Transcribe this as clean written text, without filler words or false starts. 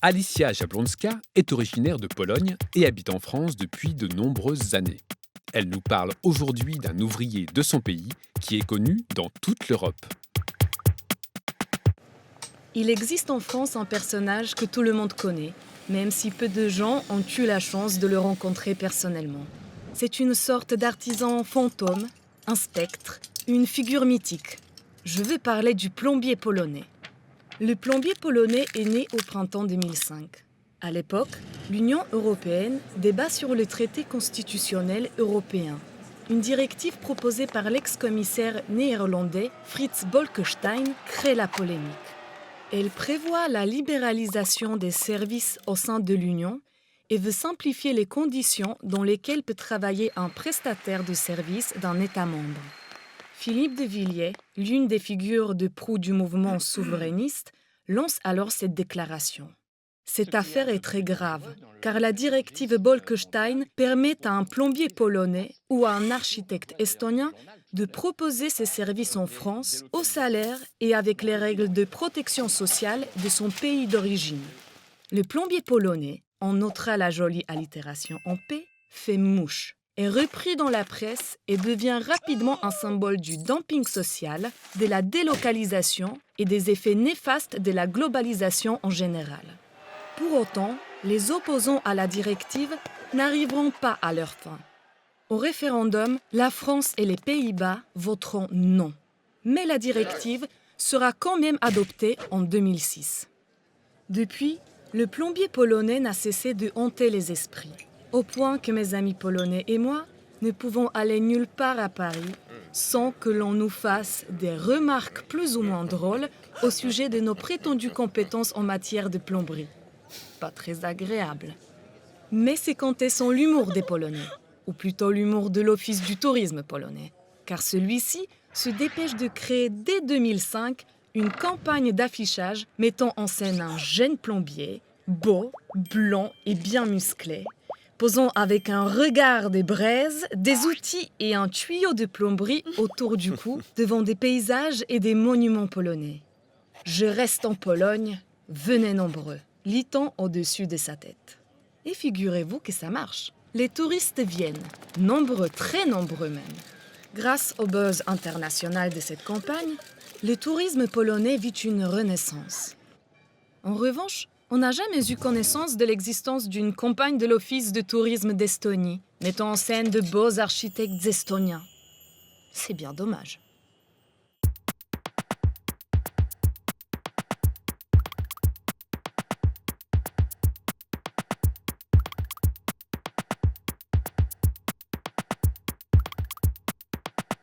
Alicja Jablonska est originaire de Pologne et habite en France depuis de nombreuses années. Elle nous parle aujourd'hui d'un ouvrier de son pays qui est connu dans toute l'Europe. Il existe en France un personnage que tout le monde connaît, même si peu de gens ont eu la chance de le rencontrer personnellement. C'est une sorte d'artisan fantôme, un spectre, une figure mythique. Je veux parler du plombier polonais. Le plombier polonais est né au printemps 2005. À l'époque, l'Union européenne débat sur le traité constitutionnel européen, une directive proposée par l'ex-commissaire néerlandais Frits Bolkestein crée la polémique. Elle prévoit la libéralisation des services au sein de l'Union et veut simplifier les conditions dans lesquelles peut travailler un prestataire de services d'un État membre. Philippe de Villiers, l'une des figures de proue du mouvement souverainiste, lance alors cette déclaration. Cette affaire est très grave, car la directive Bolkestein permet à un plombier polonais ou à un architecte estonien de proposer ses services en France au salaire et avec les règles de protection sociale de son pays d'origine. Le plombier polonais, on notera la jolie allitération en P, fait mouche, est repris dans la presse et devient rapidement un symbole du dumping social, de la délocalisation et des effets néfastes de la globalisation en général. Pour autant, les opposants à la directive n'arriveront pas à leur fin. Au référendum, la France et les Pays-Bas voteront non. Mais la directive sera quand même adoptée en 2006. Depuis, le plombier polonais n'a cessé de hanter les esprits, au point que mes amis polonais et moi ne pouvons aller nulle part à Paris sans que l'on nous fasse des remarques plus ou moins drôles au sujet de nos prétendues compétences en matière de plomberie. Pas très agréable. Mais c'est compter sans l'humour des Polonais, ou plutôt l'humour de l'Office du tourisme polonais, car celui-ci se dépêche de créer dès 2005 une campagne d'affichage mettant en scène un jeune plombier, beau, blanc et bien musclé, posant avec un regard des braises, des outils et un tuyau de plomberie autour du cou devant des paysages et des monuments polonais. Je reste en Pologne, venez nombreux, lit-on au-dessus de sa tête. Et figurez-vous que ça marche. Les touristes viennent, nombreux, très nombreux même. Grâce au buzz international de cette campagne, le tourisme polonais vit une renaissance. En revanche, on n'a jamais eu connaissance de l'existence d'une campagne de l'Office de tourisme d'Estonie, mettant en scène de beaux architectes estoniens. C'est bien dommage.